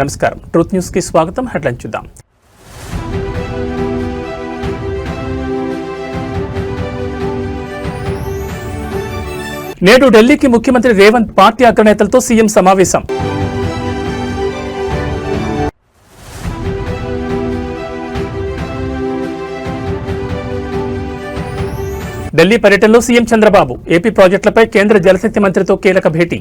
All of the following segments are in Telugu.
నమస్కారం. ట్రూత్ న్యూస్ కి స్వాగతం. హెడ్లైన్ చూద్దాం. నేడు ఢిల్లీకి ముఖ్యమంత్రి రేవంత్ పార్టీ అగ్రనేతలతో సీఎం సమావేశం. ఢిల్లీ పర్యటనలో సీఎం చంద్రబాబు ఏపీ ప్రాజెక్టులపై కేంద్ర జలశక్తి మంత్రితో కీలక భేటీ.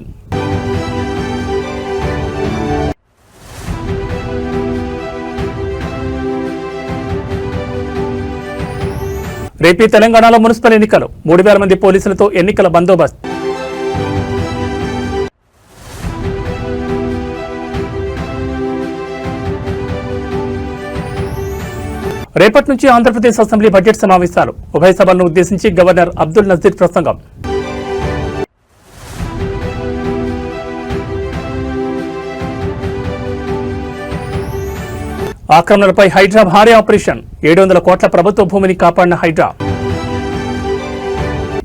రేపీ తెలంగాణలో మున్సిపల్ ఎన్నికలు 3,000 మంది పోలీసులతో ఎన్నికల బందోబస్తు. రేపటి నుంచి ఆంధ్రప్రదేశ్ అసెంబ్లీ బడ్జెట్ సమావేశాలు. ఉభయ సభలను ఉద్దేశించి గవర్నర్ అబ్దుల్ నజీర్ ప్రసంగం. ఆక్రమణలపై హైడ్రా భారీ ఆపరేషన్. 700 కోట్ల ప్రభుత్వ భూమిని కాపాడిన హైడ్రా.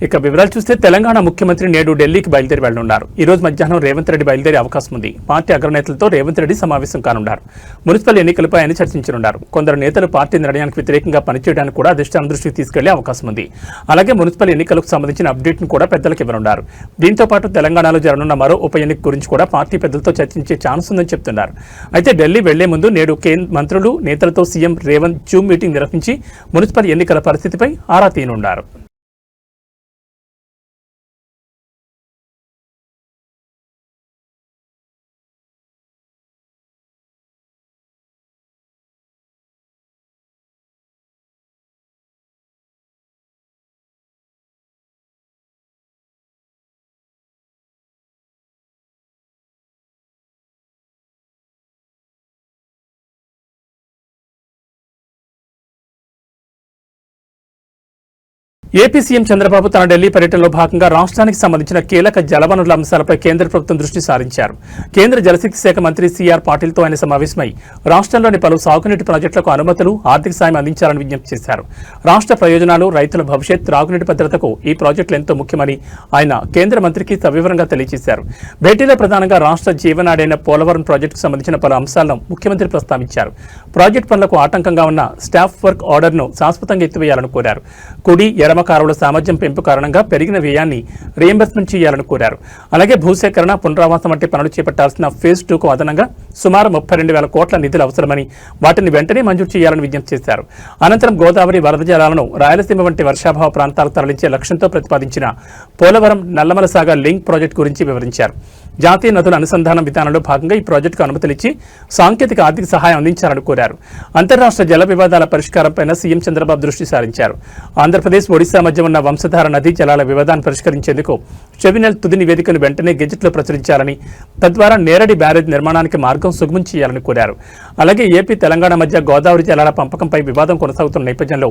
ఇక వివరాలు చూస్తే తెలంగాణ ముఖ్యమంత్రి నేడు ఢిల్లీకి బయలుదేరి వెళ్లనున్నారు. ఈ రోజు మధ్యాహ్నం రేవంత్ రెడ్డి బయలుదేరే అవకాశం ఉంది. పార్టీ అగ్రనేతలతో రేవంత్ రెడ్డి సమావేశం కానున్నారు. మున్సిపల్ ఎన్నికలపై ఆయన చర్చించనున్నారు. కొందరు నేతలు పార్టీ నిర్ణయానికి వ్యతిరేకంగా పనిచేయడానికి కూడా అధిష్టానం దృష్టికి తీసుకెళ్లే అవకాశం ఉంది. అలాగే మున్సిపల్ ఎన్నికలకు సంబంధించిన అప్డేట్ ను కూడా పెద్దలకు ఇవ్వనున్నారు. దీంతో పాటు తెలంగాణలో జరగనున్న మరో ఉప ఎన్నిక గురించి కూడా పార్టీ పెద్దలతో చర్చించే ఛాన్స్ ఉందని చెప్తున్నారు. అయితే ఢిల్లీ వెళ్లే ముందు నేడు మంత్రులు నేతలతో సీఎం రేవంత్ జూమ్ మీటింగ్ నిర్వహించి మున్సిపల్ ఎన్నికల పరిస్థితిపై ఆరా తీయనున్నారు. ఏపీ సీఎం చంద్రబాబు తన ఢిల్లీ పర్యటనలో భాగంగా రాష్ట్రానికి సంబంధించిన కీలక జలవనరుల అంశాలపై కేంద్ర ప్రభుత్వం దృష్టి సారించారు. కేంద్ర జలశక్తి శాఖ మంత్రి సీఆర్ పాటిల్తో ఆయన సమావేశమై రాష్ట్రంలోని పలు సాగునీటి ప్రాజెక్టులకు అనుమతులు, ఆర్థిక సాయం అందించాలని విజ్ఞప్తి చేశారు. రాష్ట్ర ప్రయోజనాలు, రైతుల భవిష్యత్, త్రాగునీటి భద్రతకు ఈ ప్రాజెక్టులు ఎంతో ముఖ్యమని ఆయన కేంద్ర మంత్రికి సవివరంగా తెలియజేశారు. భేటీలో ప్రధానంగా రాష్ట్ర జీవనాడైన పోలవరం ప్రాజెక్టుకు సంబంధించిన పలు అంశాలను ముఖ్యమంత్రి ప్రస్తావించారు. ప్రాజెక్టు పనులకు ఆటంకంగా ఉన్న స్టాఫ్ వర్క్ ఆర్డర్ను శాశ్వతంగా ఎత్తివేయాలని కోరారు. కుడి ఎడమ కాలువల సామర్థ్యం పెంపు కారణంగా పెరిగిన వ్యయాన్ని రీయింబర్స్మెంట్ చేయాలని కోరారు. అలాగే భూసేకరణ, పునరావాసం వంటి పనులు చేపట్టాల్సిన ఫేజ్ 2కు అదనంగా సుమారు 32,000 కోట్ల నిధులు అవసరమని, వాటిని వెంటనే మంజూరు చేయాలని విజ్ఞప్తి చేశారు. అనంతరం గోదావరి వరద జలాలను రాయలసీమ వంటి వర్షాభావ ప్రాంతాలకు తరలించే లక్ష్యంతో ప్రతిపాదించిన పోలవరం నల్లమల సాగర్ లింక్ ప్రాజెక్టు గురించి వివరించారు. జాతీయ నదుల అనుసంధానం విధానంలో భాగంగా ఈ ప్రాజెక్టుకు అనుమతులిచ్చి సాంకేతిక ఆర్థిక సహాయం అందించాలని కోరారు. అంతర్రాష్ట్ర జల వివాదాల పరిష్కారంపై సీఎం చంద్రబాబు దృష్టి సారించారు. ఆంధ్రప్రదేశ్, ఒడిశా మధ్య ఉన్న వంశధార నదీ జలాల వివాదాన్ని పరిష్కరించేందుకు ట్రిబ్యునల్ తుది నివేదికను వెంటనే గెజెట్లో ప్రచురించాలని, తద్వారా నేరడి బ్యారేజ్ నిర్మాణానికి మార్గం సుగమం చేయాలని కోరారు. అలాగే ఏపీ, తెలంగాణ మధ్య గోదావరి జలాల పంపకంపై వివాదం కొనసాగుతున్న నేపథ్యంలో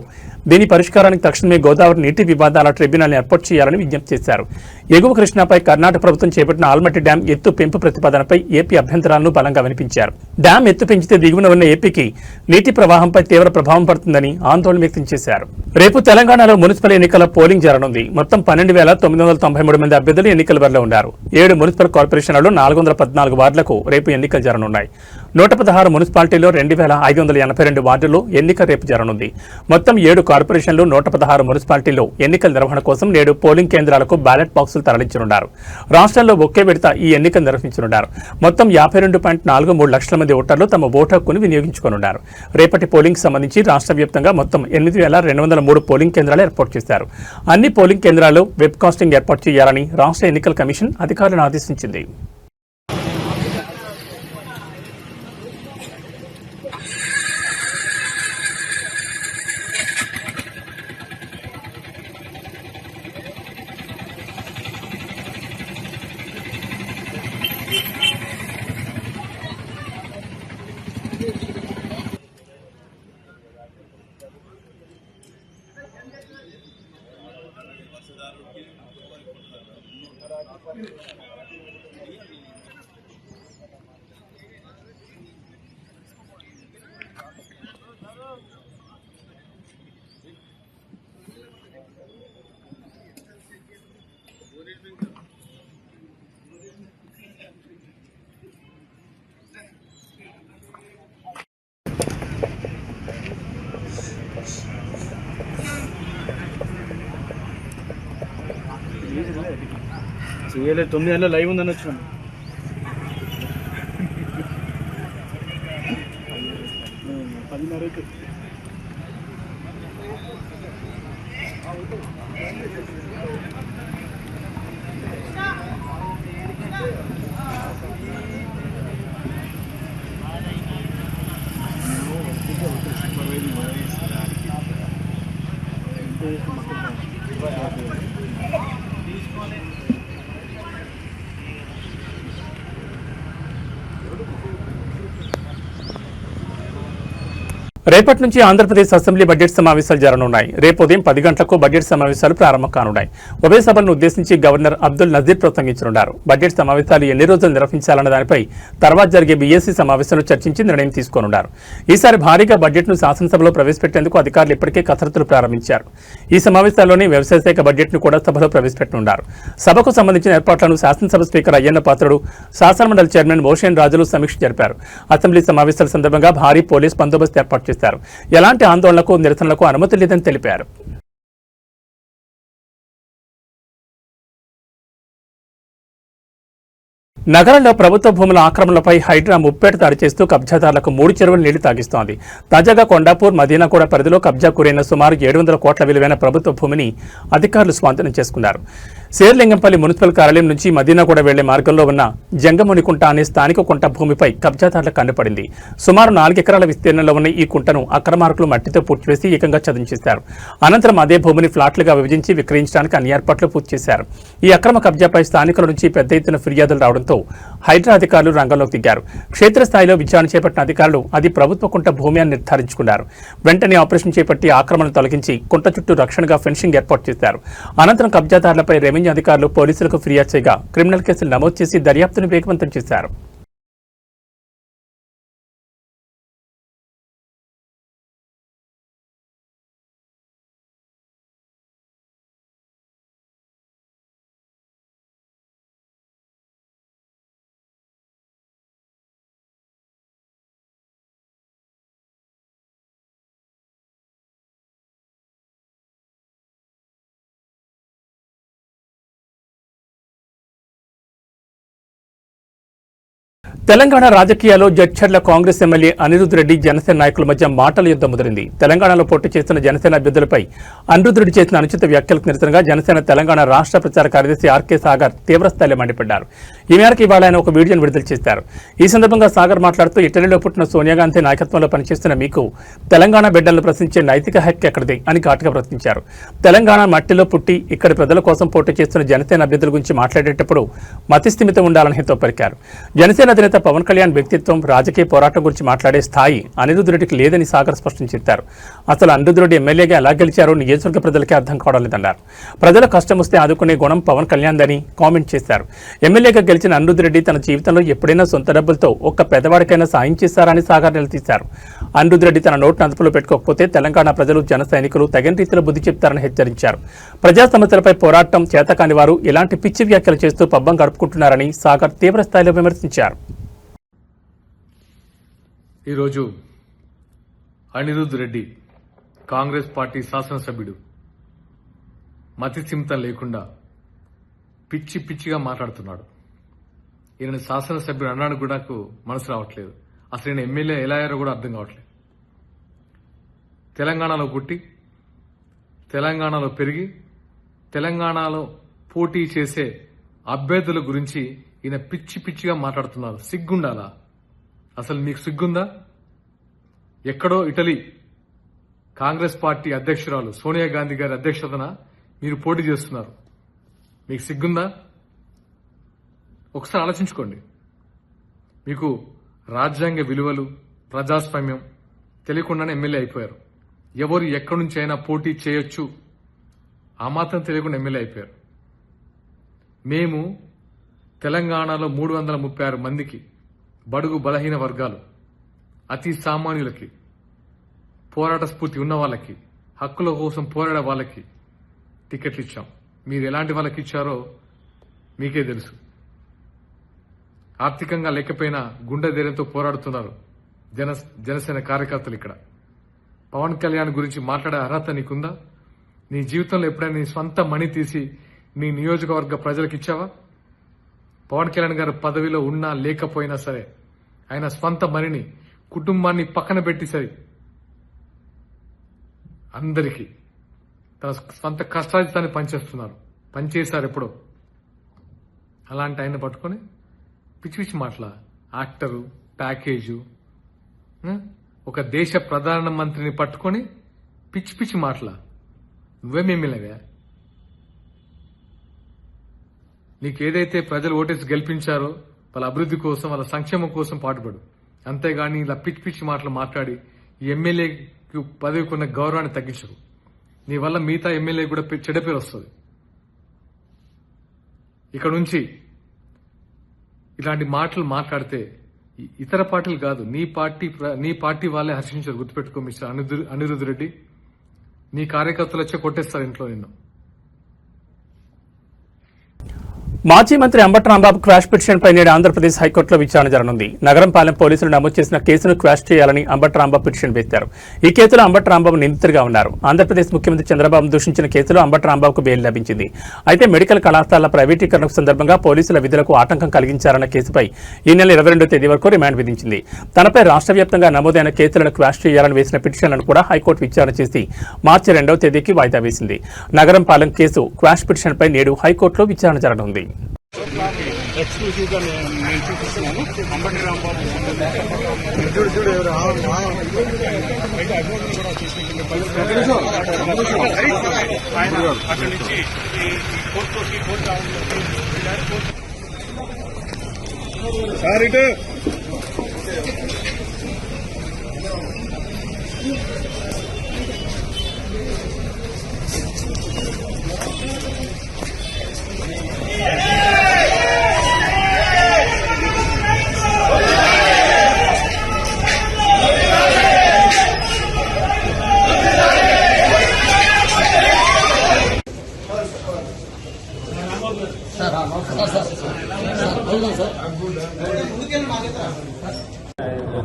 దీని పరిష్కారానికి తక్షణమే గోదావరి నీటి వివాదాల ట్రిబ్యునల్ని ఏర్పాటు చేయాలని విజ్ఞప్తి చేశారు. ఎగువ కృష్ణాపై కర్ణాటక ప్రభుత్వం చేపట్టిన ఆల్మట్టి డ్యాం ఎత్తు పెంపు ప్రతిపాదనపై ఏపీ అభ్యంతరాలను బలంగా వినిపించారు. డ్యాం ఎత్తు పెంచితే దిగువన ఉన్న ఏపీకి నీటి ప్రవాహంపై తీవ్ర ప్రభావం పడుతుందని ఆందోళన వ్యక్తం చేశారు. రేపు తెలంగాణలో మున్సిపల్ ఎన్నికల పోలింగ్ జరగనుంది. మొత్తం 12,993 మంది అభ్యర్థులు ఎన్నికల బరిలో ఉన్నారు. 7 మున్సిపల్ కార్పొరేషన్లలో 414 వార్డులకు రేపు ఎన్నికలు జరగనున్నాయి. 116 మున్సిపాలిటీల్లో 2,582 వార్డుల్లో ఎన్నిక రేపు జరగనుంది. మొత్తం 7 కార్పొరేషన్లు, 116 మున్సిపాలిటీల్లో ఎన్నికల నిర్వహణ కోసం నేడు పోలింగ్ కేంద్రాలకు బ్యాలెట్ బాక్సులు తరలించనున్నారు. రాష్ట్రంలో ఒకే విడత ఈ ఎన్నికలు నిర్వహించనున్నారు. మొత్తం 52.43 లక్షల మంది ఓటర్లు తమ ఓటు హక్కును వినియోగించుకోనున్నారు. రేపటి పోలింగ్ సంబంధించి రాష్ట్ర వ్యాప్తంగా మొత్తం 8,203 పోలింగ్ కేంద్రాలు ఏర్పాటు చేశారు. అన్ని పోలింగ్ కేంద్రాల్లో వెబ్ కాస్టింగ్ ఏర్పాటు చేయాలని రాష్ట్ర ఎన్నికల కమిషన్ అధికారులను ఆదేశించింది. చేయలేదు 9 గంటల లైవ్ ఉందని వచ్చినాం. రేపటి నుంచి ఆంధ్రప్రదేశ్ అసెంబ్లీ బడ్జెట్ సమావేశాలు జరగనున్నాయి. రేపు ఉదయం 10 గంటలకు బడ్జెట్ సమావేశాలు ప్రారంభం కానున్నాయి. ఉభయ సభలను ఉద్దేశించి గవర్నర్ అబ్దుల్ నజీర్ ప్రసంగించనున్నారు. బడ్జెట్ సమావేశాలు ఎన్ని రోజులు నిర్వహించాలన్న దానిపై తర్వాత జరిగే బీఎస్సీ సమావేశంలో చర్చించి నిర్ణయం తీసుకోనున్నారు. ఈసారి భారీగా బడ్జెట్ను శాసనసభలో ప్రవేశపెట్టేందుకు అధికారులు ఇప్పటికే కసరత్తులు ప్రారంభించారు. ఈ సమావేశాల్లోనే వ్యవసాయ శాఖ బడ్జెట్ను కూడా సభలో ప్రవేశపెట్టనున్నారు. సభకు సంబంధించిన ఏర్పాట్లను శాసనసభ స్పీకర్ అయ్యన్న పాత్రుడు, శాసనమండలి చైర్మన్ మోషన్ రాజులు సమీక్ష జరిపారు. అసెంబ్లీ సమావేశాల సందర్భంగా భారీ పోలీస్ బందోబస్తు ఏర్పాటు చేశారు. ఎలాంటి ఆందోళనలకు నిరసనలకు అనుమతి లేదని తెలిపారు. నగరంలో ప్రభుత్వ భూముల ఆక్రమణలపై హైడ్రా ముప్పేట దాడి చేస్తూ కబ్జాదారులకు 3 చెరువులు నీళ్లు తాగిస్తోంది. తాజాగా కొండాపూర్, మదీనాగూడ పరిధిలో కబ్జా గురైన సుమారు 700 కోట్ల విలువైన ప్రభుత్వ భూమిని అధికారులు స్వాధీనం చేసుకున్నారు. శేర్లింగంపల్లి మున్సిపల్ కార్యాలయం నుంచి మదీనాగూడ వెళ్లే మార్గంలో ఉన్న జంగమునికుంట అనే స్థానిక కుంట భూమిపై కబ్జాదారులకు కన్నుపడింది. సుమారు 4 ఎకరాల విస్తీర్ణంలో ఉన్న ఈ కుంటను అక్రమార్కులు మట్టితో పూడ్చివేసి ఏకంగా చదును. అనంతరం అదే భూమిని ఫ్లాట్లుగా విభజించి విక్రయించడానికి అన్ని ఏర్పాట్లు పూర్తి చేశారు. ఈ అక్రమ కబ్జాపై స్థానికుల నుంచి పెద్ద ఎత్తున ఫిర్యాదులు రావడంతో హైడ్రా అధికారులు రంగంలోకి దిగారు. క్షేత్రస్థాయిలో విచారణ చేపట్టిన అధికారులు అది ప్రభుత్వ కుంట భూమి అని నిర్ధారించుకున్నారు. వెంటనే ఆపరేషన్ చేపట్టి ఆక్రమణను తొలగించి కుంట చుట్టూ రక్షణగా ఫెన్సింగ్ ఏర్పాటు చేశారు. అనంతరం కబ్జాదారులపై రెవెన్యూ అధికారులు పోలీసులకు ఫిర్యాదు చేయగా క్రిమినల్ కేసులు నమోదు చేసి దర్యాప్తును వేగవంతం చేశారు. తెలంగాణ రాజకీయాల్లో జడ్చర్ల కాంగ్రెస్ ఎమ్మెల్యే అనిరుద్ రెడ్డి జనసేన నాయకుల మధ్య మాటల యుద్ధం ముదిరింది. తెలంగాణలో పోటీ చేస్తున్న జనసేన అభ్యర్థులపై అనిరుద్ రెడ్డి చేసిన అనుచిత వ్యాఖ్యలకు నిరసనగా జనసేన తెలంగాణ రాష్ట్ర ప్రచార కార్యదర్శి ఆర్కే సాగర్ తీవ్రస్థాయిలో మండిపడ్డారు. ఈ మేరకు ఇవాళ ఆయన ఒక వీడియోను విడుదల చేశారు. ఈ సందర్భంగా సాగర్ మాట్లాడుతూ ఇటలీలో పుట్టిన సోనియా గాంధీ నాయకత్వంలో పనిచేస్తున్న మీకు తెలంగాణ బిడ్డలను ప్రశ్నించే నైతిక హక్కు ఎక్కడిది అని ఘాటుగా ప్రశ్నించారు. తెలంగాణ మట్టిలో పుట్టి ఇక్కడి ప్రజల కోసం పోటీ చేస్తున్న జనసేన అభ్యర్థుల గురించి మాట్లాడేటప్పుడు మతిస్థిమితం ఉండాలని హితో పలికారు. జనసేన అధినేత పవన్ కళ్యాణ్ వ్యక్తిత్వం, రాజకీయ పోరాటం గురించి మాట్లాడే స్థాయి అనిరుద్ రెడ్డికి లేదని సాగర్ స్పష్టం చేశారు. అసలు అనిరుద్ రెడ్డి ఎమ్మెల్యేగా ఎలా గెలిచారో నియోజకవర్గ ప్రజలకే అర్థం కావడం లేదన్నారు. ప్రజల కష్టం వస్తే ఆదుకునే గుణం పవన్ కళ్యాణ్ దని కామెంట్ చేశారు. ఎమ్మెల్యేగా గెలిచిన అనిరుద్ రెడ్డి తన జీవితంలో ఎప్పుడైనా సొంత డబ్బులతో ఒక్క పెద్దవాడికైనా సాయం చేశారని సాగర్ నిలదీశారు. అనిరుద్ రెడ్డి తన నోట్ను అదుపులో పెట్టుకోకపోతే తెలంగాణ ప్రజలు, జన సైనికులు తగిన రీతిలో బుద్ధి చెప్తారని హెచ్చరించారు. ప్రజా సమస్యలపై పోరాటం చేతకాని వారు ఇలాంటి పిచ్చి వ్యాఖ్యలు చేస్తూ పబ్బం గడుపుకుంటున్నారని సాగర్ తీవ్రస్థాయిలో విమర్శించారు. ఈరోజు అనిరుద్ రెడ్డి కాంగ్రెస్ పార్టీ శాసనసభ్యుడు మతిస్థిమితం లేకుండా పిచ్చి పిచ్చిగా మాట్లాడుతున్నాడు. ఈయన శాసనసభ్యుడు అన్నాడు కూడా నాకు మనసు రావట్లేదు. అసలు ఈయన ఎమ్మెల్యే ఎలా అయ్యారో కూడా అర్థం కావట్లేదు. తెలంగాణలో పుట్టి, తెలంగాణలో పెరిగి, తెలంగాణలో పోటీ చేసే అభ్యర్థుల గురించి ఈయన పిచ్చి పిచ్చిగా మాట్లాడుతున్నారు. సిగ్గుండాలా? అసలు మీకు సిగ్గుందా? ఎక్కడో ఇటలీ కాంగ్రెస్ పార్టీ అధ్యక్షురాలు సోనియా గాంధీ గారి అధ్యక్షతన మీరు పోటీ చేస్తున్నారు. మీకు సిగ్గుందా? ఒకసారి ఆలోచించుకోండి. మీకు రాజ్యాంగ విలువలు, ప్రజాస్వామ్యం తెలియకుండానే ఎమ్మెల్యే అయిపోయారు. ఎవరు ఎక్కడి నుంచి అయినా పోటీ చేయొచ్చు, ఆ మాత్రం తెలియకుండా ఎమ్మెల్యే అయిపోయారు. మేము తెలంగాణలో 336 మందికి, బడుగు బలహీన వర్గాలు, అతి సామాన్యులకి, పోరాట స్ఫూర్తి ఉన్న వాళ్ళకి, హక్కుల కోసం పోరాడే వాళ్ళకి టికెట్లు ఇచ్చాం. మీరు ఎలాంటి వాళ్ళకి ఇచ్చారో మీకే తెలుసు. ఆర్థికంగా లేకపోయినా గుండె ధైర్యంతో పోరాడుతున్నారు జనసేన కార్యకర్తలు. ఇక్కడ పవన్ కళ్యాణ్ గురించి మాట్లాడే అర్హత నీకుందా? నీ జీవితంలో ఎప్పుడైనా నీ స్వంత మనీ తీసి నీ నియోజకవర్గ ప్రజలకు ఇచ్చావా? పవన్ కళ్యాణ్ గారు పదవిలో ఉన్నా లేకపోయినా సరే ఆయన స్వంత మరిని కుటుంబాన్ని పక్కన పెట్టి సరి అందరికీ తన స్వంత కష్టాజితాన్ని పనిచేశారు ఎప్పుడో. అలాంటి ఆయన పట్టుకొని పిచ్చి పిచ్చి మాటల యాక్టరు ప్యాకేజు, ఒక దేశ ప్రధానమంత్రిని పట్టుకొని పిచ్చి పిచ్చి మాటల నువ్వేమేమిలేవా? నీకేదైతే ప్రజలు ఓటేసి గెలిపించారో వాళ్ళ అభివృద్ధి కోసం వాళ్ళ సంక్షేమం కోసం పాటుపడు, అంతేగాని ఇలా పిచ్చి పిచ్చి మాటలు మాట్లాడి ఈ ఎమ్మెల్యేకి పదవికి ఉన్న గౌరవాన్ని తగ్గించరు. నీ వల్ల మిగతా ఎమ్మెల్యే కూడా చెడ్డ పేరు వస్తుంది. ఇక్కడ నుంచి ఇలాంటి మాటలు మాట్లాడితే ఇతర పార్టీలు కాదు, నీ పార్టీ వాళ్ళే హర్షించారు. గుర్తుపెట్టుకో మిస్టర్ అనిరుద్ధ్ రెడ్డి, నీ కార్యకర్తలు వచ్చి కొట్టేస్తారు ఇంట్లో నిన్ను. మాజీ మంత్రి అంబటి రాంబాబు క్వాష్ పిటిషన్పై నేడు ఆంధ్రప్రదేశ్ హైకోర్టులో విచారణ జరగనుంది. నగరంపాలెం పోలీసులు నమోదు చేసిన కేసును క్వాష్ చేయాలని అంబటి రాంబాబు పిటిషన్ వేశారు. ఈ కేసులో అంబటి రాంబాబు నిందితుడిగా ఉన్నారు. ఆంధ్రప్రదేశ్ ముఖ్యమంత్రి చంద్రబాబు దూషించిన కేసులో అంబటి రాంబాబుకు బెయిల్ లభించింది. అయితే మెడికల్ కళాశాలల ప్రైవేటీకరణ సందర్భంగా పోలీసుల విధులకు ఆటంకం కలిగించారన్న కేసుపై ఈ నెల 22వ తేదీ వరకు రిమాండ్ విధించింది. తనపై రాష్ట్ర వ్యాప్తంగా నమోదైన కేసులను క్వాష్ చేయాలని వేసిన పిటిషన్లను కూడా హైకోర్టు విచారణ చేసి మార్చి 2వ తేదీకి వాయిదా వేసింది. నగరంపాలెం కేసు క్వాష్ పిటిషన్పై నేడు హైకోర్టులో విచారణ జరగనుంది. ఎక్స్క్లూజివ్ గా నేను చూపిస్తున్నాను. అంబటి రాంబాబు ఆయన అక్కడి నుంచి సార్ ఇటు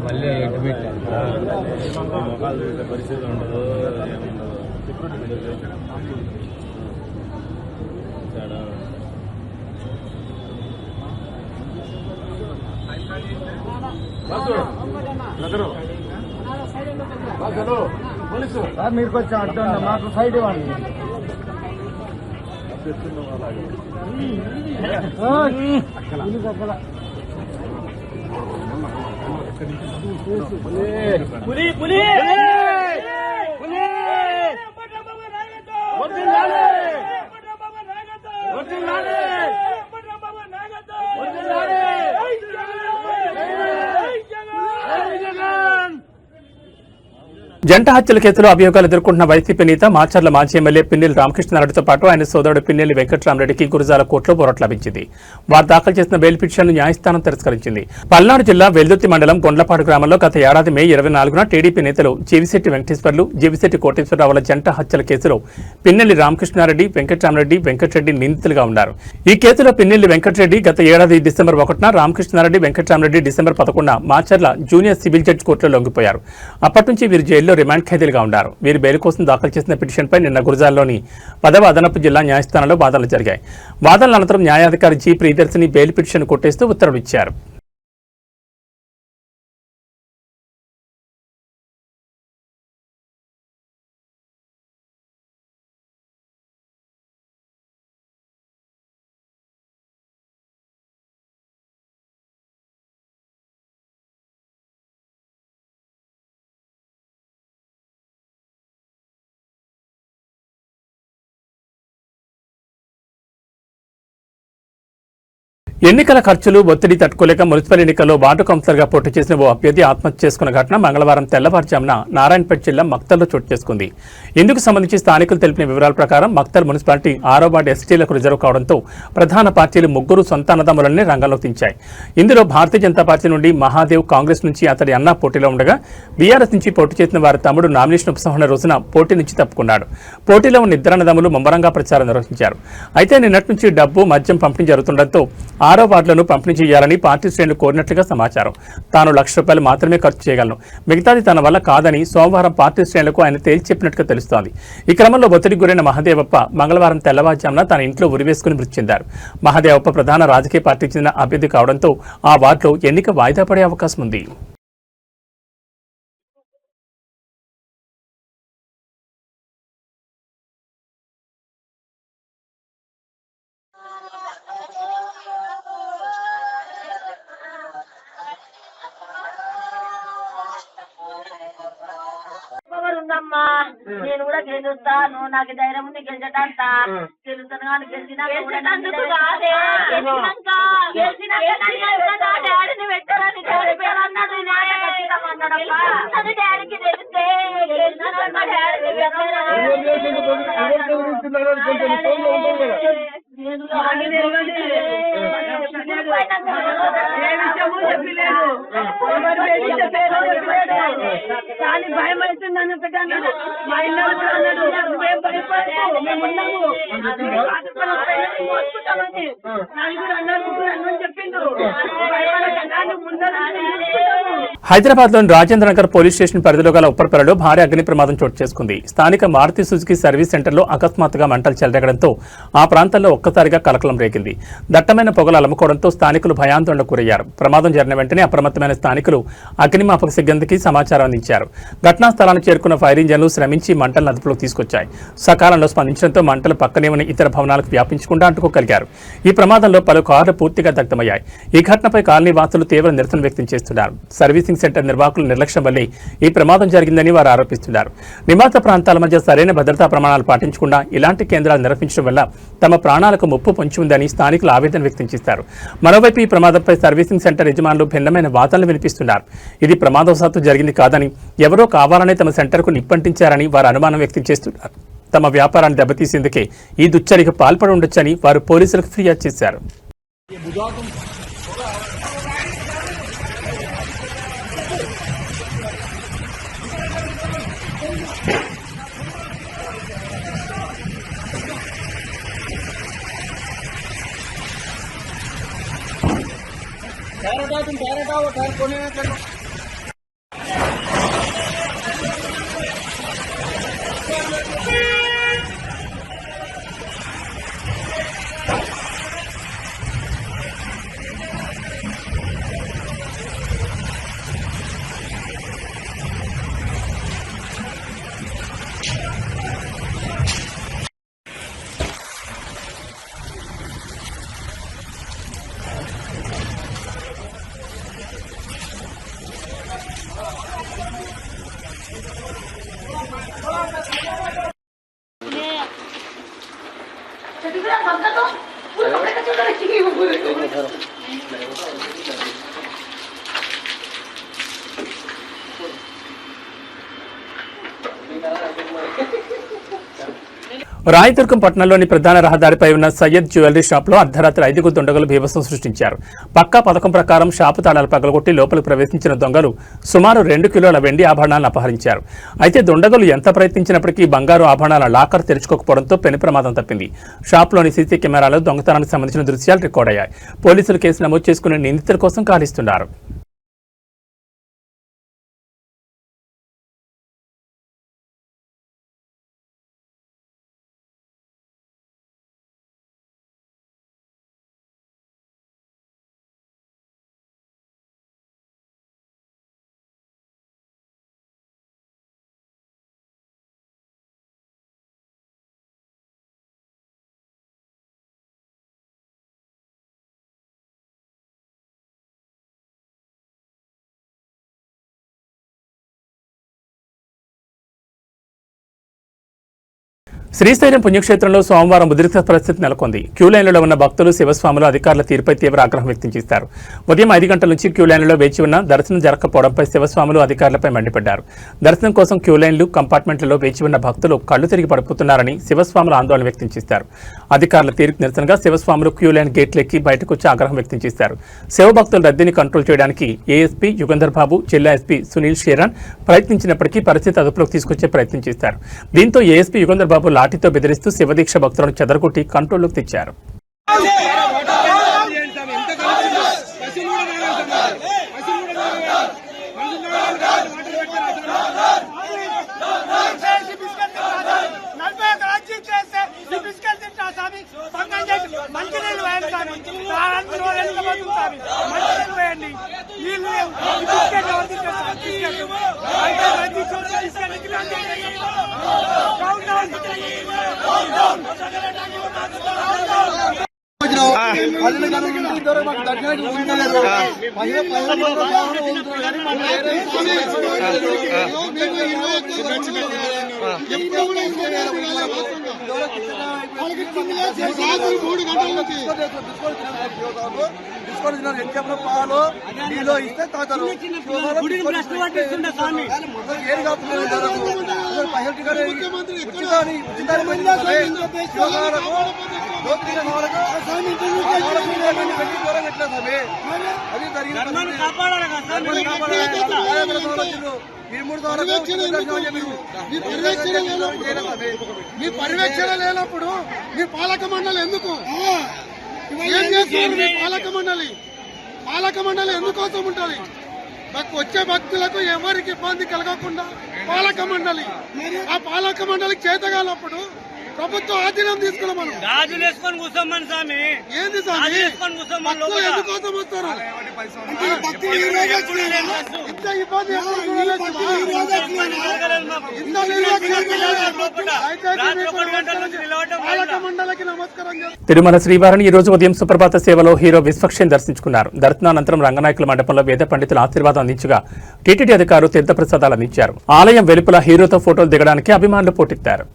మళ్ళీ ఎటు పెట్టాను పరిస్థితి ఉండదు. మీరు కొంచెం అడ్డు మాకు సైడ్ ఇవ్వండి. పులి పులి జంట హత్యల కేసులో అభియోగాలు ఎదుర్కొంటున్న వైసీపీ నేత మాచర్ల మాజీ ఎమ్మెల్యే పిన్నెల్లి రామకృష్ణారెడ్డితో పాటు ఆయన సోదరుడు పిన్నెల్లి వెంకటరామరెడ్డికి గురజాల కోర్టులో పోరాట లభించింది. వారు దాఖలు చేసిన బెయిల్ పిటిషన్ను న్యాయస్థానం తిరస్కరించింది. పల్నాడు జిల్లా వెల్దుర్తి మండలం కొండ్లపాడు గ్రామంలో గత ఏడాది మే 24న టీడీపీ నేతలు జీవిశెట్టి వెంకటేశ్వర్లు, జీవిశెట్టి కోటేశ్వరరావుల జంట హత్యల కేసులో పిన్నెల్లి రామకృష్ణారెడ్డి, వెంకటరామరెడ్డి, వెంకటరెడ్డి నిందితులుగా ఉన్నారు. ఈ కేసులో పిన్నెల్లి వెంకటరెడ్డి గత ఏడాది డిసెంబర్ 1న, రామకృష్ణారెడ్డి, వెంకటరామరెడ్డి డిసెంబర్ 11న మాచర్ల జూనియర్ సివిల్ జడ్జి కోర్టులో లొంగిపోయారు. అప్పటి నుంచి వీరు జైల్లో రిమాండ్ ఖైదీలుగా ఉన్నారు. వీరు బెయిల్ కోసం దాఖలు చేసిన పిటిషన్పై నిన్న గురజాల్లోని 10వ అదనపు జిల్లా న్యాయస్థానంలో వాదనలు జరిగాయి. వాదనల అనంతరం న్యాయాధికారి జి ప్రియదర్శిని బెయిల్ పిటిషన్ కొట్టేస్తూ ఉత్తర్వులు ఇచ్చారు. ఎన్నికల ఖర్చులు ఒత్తిడి తట్టుకోలేక మున్సిపల్ ఎన్నికల్లో వార్డు కౌన్సిలర్గా పోటీ చేసిన ఓ అభ్యర్థి ఆత్మహత్య చేసుకున్న ఘటన మంగళవారం తెల్లవారుజామున నారాయణపేట జిల్లా మక్తల్లో చోటు చేసుకుంది. ఇందుకు సంబంధించి స్థానికులు తెలిపిన వివరాల ప్రకారం మక్తల్ మున్సిపాలిటీ 6వ వార్డు ఎస్టీలకు రిజర్వ్ కావడంతో ప్రధాన పార్టీలు ముగ్గురు సొంత అన్నదమ్ములనే రంగంలోకి దించాయి. ఇందులో భారతీయ జనతా పార్టీ నుండి మహాదేవ్, కాంగ్రెస్ నుంచి అతడి అన్న పోటీలో ఉండగా బీఆర్ఎస్ నుంచి పోటీ చేసిన వారి తమ్ముడు నామినేషన్ ఉపసంహరణ రోజున పోటీ నుంచి తప్పుకున్నాడు. పోటీలో ఉన్న ఇద్దరు అన్నదమ్ములు ముమ్మరంగా ప్రచారం నిర్వహించారు. అయితే నిన్నటి నుంచి డబ్బు, మద్యం పంపిణీ జరుగుతుండటంతో 6వ వార్డులను పంపిణీ చేయాలని పార్టీ శ్రేణులు కోరినట్లుగా సమాచారం. తాను ₹1,00,000 మాత్రమే ఖర్చు చేయగలను, మిగతాది తన వల్ల కాదని సోమవారం పార్టీ శ్రేణులకు ఆయన తేల్చి చెప్పినట్టుగా తెలుస్తోంది. ఈ క్రమంలో ఒత్తిడికి గురైన మహదేవప్ప మంగళవారం తెల్లవారుజామున తన ఇంట్లో ఉరివేసుకుని మృతి చెందారు. మహదేవప్ప ప్రధాన రాజకీయ పార్టీకి చెందిన అభ్యర్థి కావడంతో ఆ వార్డులో ఎన్నిక వాయిదా పడే అవకాశం ఉంది. ఉందమ్మా, నేను కూడా గెలుస్తాను, నాకు ధైర్యం ఉంది గెలిచేటంత. గెలుస్తాను కానీ గెలిచినందుకు కాదే, డాడీని పెట్టారని డాడీ పేరు అన్నాడు, డాడీకి తెలిస్తే కానీ భయం అవుతుందని పెట్టాను. మా ఇల్లు అన్నాడు, నువ్వేం భయపడకు, మేము ఉన్నాము, మోసుకుంటామని నలుగురు అన్నారు చెప్పిండు. హైదరాబాద్లోని రాజేంద్రనగర్ పోలీస్ స్టేషన్ పరిధిలో గల ఉప్పర్పల్లిలో భారీ అగ్ని ప్రమాదం చోటు చేసుకుంది. స్థానిక మారుతి సుజుకి సర్వీస్ సెంటర్లో అకస్మాత్తుగా మంటలు చెలరేగడంతో ఆ ప్రాంతంలో ఒక్కసారిగా కలకలం రేగింది. దట్టమైన పొగలు అలుముకోవడంతో స్థానికులు భయాందోళనకు గురయ్యారు. ప్రమాదం జరిగిన వెంటనే అప్రమత్తమైన స్థానికులు అగ్నిమాపక సిబ్బందికి సమాచారం అందించారు. ఘటనా స్థలానికి చేరుకున్న ఫైర్ ఇంజన్లు శ్రమించి మంటలను అదుపులోకి తీసుకొచ్చాయి. సకాలంలో స్పందించడంతో మంటలు పక్కనే ఉన్న ఇతర భవనాలకు వ్యాపించకుండా అంటుకోగలిగారు. ఈ ప్రమాదంలో పలు కార్లు పూర్తిగా దగ్ధమయ్యాయి. ఈ ఘటనపై కాలనీ వాసులు తీవ్ర నిరసన వ్యక్తం చేస్తున్నారు. సర్వీసింగ్ సెంటర్ నిర్వాహకుల నిర్లక్ష్యం వల్లే ఈ ప్రమాదం జరిగిందని వారు ఆరోపిస్తున్నారు. నివాస ప్రాంతాల మధ్య సరైన భద్రతా ప్రమాణాలు పాటించకుండా ఇలాంటి కేంద్రాలు నిర్వహించడం వల్ల తమ ప్రాణాలకు ముప్పు పొంచి ఉందని స్థానికులు ఆవేదన వ్యక్తం చేశారు. మరోవైపు ఈ ప్రమాదంపై సర్వీసింగ్ సెంటర్ యజమానులు భిన్నమైన వాదనలు వినిపిస్తున్నారు. ఇది ప్రమాదవశాత్తు జరిగింది కాదని, ఎవరో కావాలనే తమ సెంటర్కు నిప్పంటించారని వారు అనుమానం వ్యక్తం చేస్తున్నారు. తమ వ్యాపారాన్ని దెబ్బతీసేందుకే ఈ దుశ్చర్యకు పాల్పడి ఉండొచ్చని వారు పోలీసులకు ఫిర్యాదు చేశారు. రాయదుర్గం పట్టణంలోని ప్రధాన రహదారిపై ఉన్న సయ్యద్ జ్యువెలరీ షాప్లో అర్ధరాత్రి 5 దుండగులు బీభత్సం సృష్టించారు. పక్కా పథకం ప్రకారం షాపు తాళాలు పగలగొట్టి లోపలికి ప్రవేశించిన దొంగలు సుమారు 2 కిలోల వెండి ఆభరణాలను అపహరించారు. అయితే దుండగులు ఎంత ప్రయత్నించినప్పటికీ బంగారు ఆభరణాల లాకర్ తెరుచుకోకపోవడంతో పెను ప్రమాదం తప్పింది. షాప్లోని సీసీ కెమెరాలో దొంగతనానికి సంబంధించిన దృశ్యాలు రికార్డ్ అయ్యాయి. పోలీసులు కేసు నమోదు చేసుకుని నిందితుల కోసం గాలిస్తున్నారు. శ్రీశైలం పుణ్యక్షేత్రంలో సోమవారం ఉద్రిక్త పరిస్థితి నెలకొంది. క్యూలైన్లలో ఉన్న భక్తులు, శివస్వాములు అధికారుల తీరుపై తీవ్ర ఆగ్రహం వ్యక్తం చేశారు. ఉదయం 5 గంటల నుంచి క్యూలైన్లలో వేచి ఉన్న దర్శనం జరగకపోవడంపై శివస్వాములు అధికారులపై మండిపడ్డారు. దర్శనం కోసం క్యూలైన్లు, కంపార్ట్మెంట్లలో వేచి ఉన్న భక్తులు కళ్లు తిరిగి పడిపోతున్నారని శివస్వాములు ఆందోళన వ్యక్తం చేశారు. అధికారుల తీరుకు నిరసనగా శివస్వాములు క్యూలైన్ గేట్లెక్కి బయటకు వచ్చి ఆగ్రహం వ్యక్తం చేశారు. శివభక్తుల రద్దీని కంట్రోల్ చేయడానికి ఏఎస్పీ యుగంధర్ బాబు, జిల్లా ఎస్పీ సునీల్ షేరాన్ ప్రయత్నించినప్పటికీ పరిస్థితి అదుపులోకి తీసుకొచ్చే ప్రయత్నం చేశారు. దీంతో ఏఎస్పీ యుగంధర్ బాబు లాఠీతో బెదిరిస్తూ శివదీక్ష భక్తులను చెదరగొట్టి కంట్రోల్లోకి తెచ్చారు. అందులో ఎంత బతుకుతారు మంచిగా పోయండి నీళ్ళు లేవు బిస్కెట్ ఎవరు తింటారు బిస్కెట్ అయితే ప్రతి చోట బిస్కెట్ పాలు నీళ్ళు ఇస్తే తాగుతారు అది మీ పర్యవేక్షణ లేనప్పుడు మీ పాలక మండలి ఎందుకు ఏం చేస్తున్నారు? మీ పాలక మండలి ఎందుకోసం ఉంటుంది? వచ్చే భక్తులకు ఎవరికి ఇబ్బంది కలగకుండా పాలక మండలి, ఆ పాలక మండలికి చేతగాలప్పుడు ప్రభుత్వం ఆధీనం తీసుకున్నాం మనం. గాజులు వేసుకొని కూర్చోమని స్వామి, ఏంది స్వామి భక్తులు ఎందుకోసం వస్తారు? ఇంత ఇబ్బంది ఎప్పుడు చూడలేదు. పాలక మండలికి నమస్కారం చేస్తాం. తిరుమల శ్రీవారిని ఈ రోజు ఉదయం సుప్రభాత సేవలో హీరో విశ్వక్షేణ్ దర్శించుకున్నారు. దర్శనానంతరం రంగనాయకుల మండపంలో వేద పండితుల ఆశీర్వాదం అందించగా టీటీడీ అధికారులు తీర్థప్రసాదాలు అందించారు. ఆలయం వెలుపల హీరోతో ఫోటోలు దిగడానికి అభిమానులు పోటెత్తారు.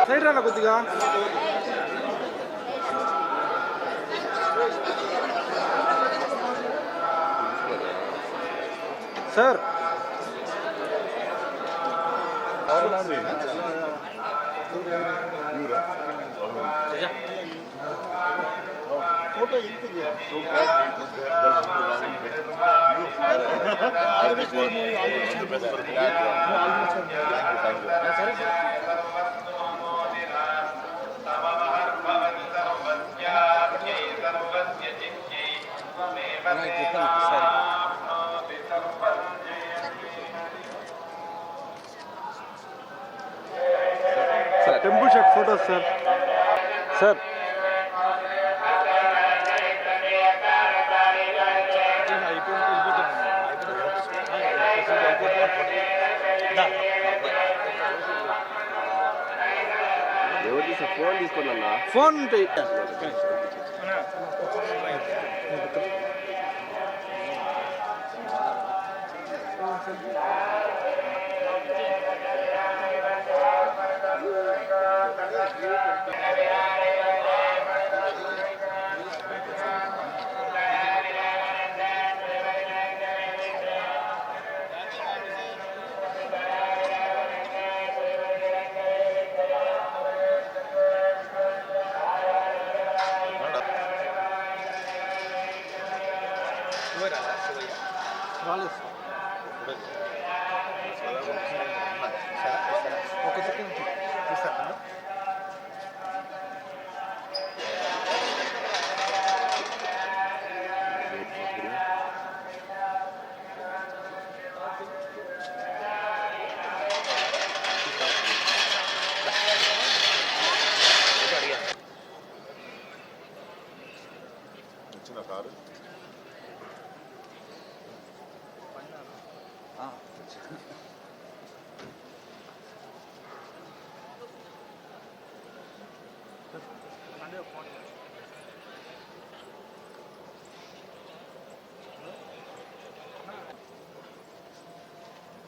సైడ్ రానా కొద్దిగా. Sir temple shot photos sir. Sir phone తీసుకున్నా ఫోన్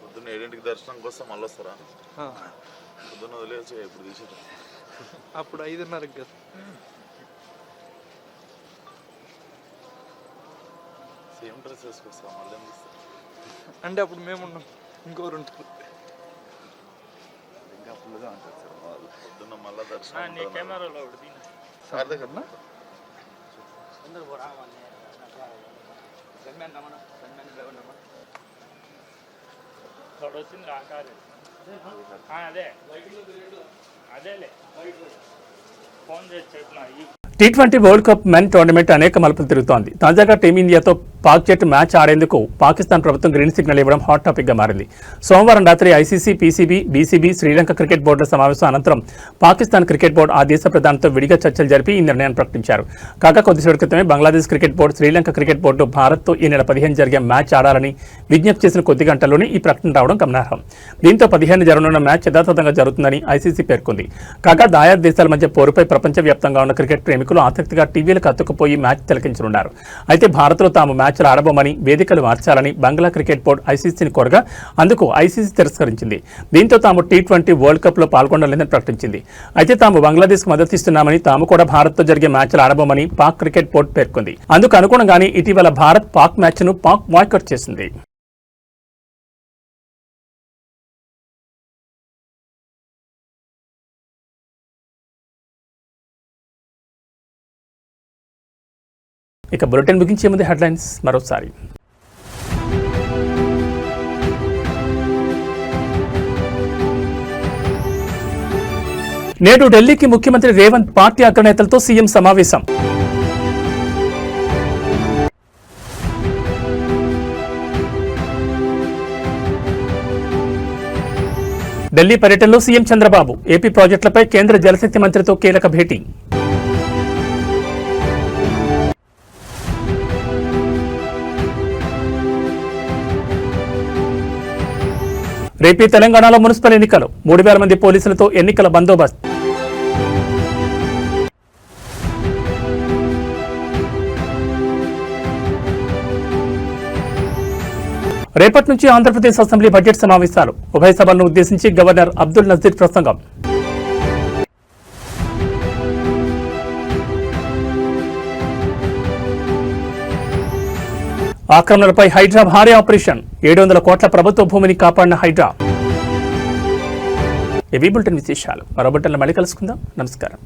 పొద్దున్న 7ంటికి దర్శనం కోసం మళ్ళీ వస్తారా? పొద్దున్న వదిలేసి ఇప్పుడు తీసేది అప్పుడు 5:30కి కదా. సేమ్ డ్రెస్ వేసుకొస్తాం మళ్ళీ అంటే అప్పుడు మేము ఉన్నాం, ఇంకోరు ఉంటారు. ఇంకా ఫుల్గా ఉంటుంది సార్ వాళ్ళు. పొద్దున్న మళ్ళీ దర్శనం వచ్చింది అదేలే ఫోన్ చేసి చెప్పిన T20 world cup men tournament అనేక మలుపులు తిరుగుతోంది. తాజాగా టీమిండియాతో పాక్ జట్టు మ్యాచ్ ఆడేందుకు పాకిస్తాన్ ప్రభుత్వం గ్రీన్ సిగ్నల్ ఇవ్వడం హాట్ టాపిక్ గా మారింది. సోమవారం రాత్రి ICC, PCB, BCB, Sri Lanka cricket బోర్డుల సమావేశం అనంతరం పాకిస్తాన్ క్రికెట్ బోర్డు ఆ దేశ ప్రధానితో విడిగా చర్చలు జరిపి ఈ నిర్ణయాన్ని ప్రకటించారు. కాగా కొద్దిసేపటి క్రితమే Bangladesh cricket board, Sri Lanka cricket board భారత్తో ఈ నెల 15 జరిగే మ్యాచ్ ఆడాలని విజ్ఞప్తి చేసిన కొద్ది గంటల్లోనే ఈ ప్రకటన రావడం గమనార్హం. దీంతో 15 జరగనున్న మ్యాచ్ యథాతథంగా జరుగుతుందని ఐసీసీ పేర్కొంది. కాగా దాయాద్ దేశాల మధ్య పోరుపై ప్రపంచవ్యాప్తంగా ఉన్న క్రికెట్ ప్రేమికులు ఆసక్తిగా టీవీలకు అతుక్కుపోయి మ్యాచ్ తిలకించనున్నారు. అయితే భారత్లో తాము మ్యాచ్లు ఆడబోమని, వేదికలు మార్చాలని బంగ్లా క్రికెట్ బోర్డు ఐసీసీని కోరగా అందుకు ఐసీసీ తిరస్కరించింది. దీంతో తాము T20 వరల్డ్ కప్ లో పాల్గొనలేదని ప్రకటించింది. అయితే తాము బంగ్లాదేశ్కు మద్దతిస్తున్నామని, తాము కూడా భారత్తో జరిగే మ్యాచ్లు ఆడబోమని పాక్ క్రికెట్ బోర్డు పేర్కొంది. అందుకు అనుగుణంగానే ఇటీవల భారత్ పాక్ మ్యాచ్ను బాయ్కాట్ చేసింది. ఇక బులెటిన్ ముగించే ముందు హెడ్లైన్స్ మరోసారి. నేడు ఢిల్లీకి ముఖ్యమంత్రి రేవంత్ పార్టీ అగ్రనేతలతో సీఎం సమావేశం. ఢిల్లీ పర్యటనలో సీఎం చంద్రబాబు ఏపీ ప్రాజెక్టులపై కేంద్ర జలశక్తి మంత్రితో కీలక భేటీ. రేపీ తెలంగాణలో మున్సిపల్ ఎన్నికలు, 3000 మంది పోలీసులతో ఎన్నికల బందోబస్తు. రేపటి నుంచి ఆంధ్రప్రదేశ్ అసెంబ్లీ బడ్జెట్ సమావేశాలు, ఉభయ సభలను ఉద్దేశించి గవర్నర్ అబ్దుల్ నజీర్ ప్రసంగం. ఆక్రమణలపై హైడ్రా భారీ ఆపరేషన్, 700 కోట్ల ప్రభుత్వ భూమిని కాపాడిన హైడ్రా. ఇవి బులెటిన్ విశేషాలు. మరో బులెటిన్లో మళ్ళీ కలుసుకుందాం. నమస్కారం.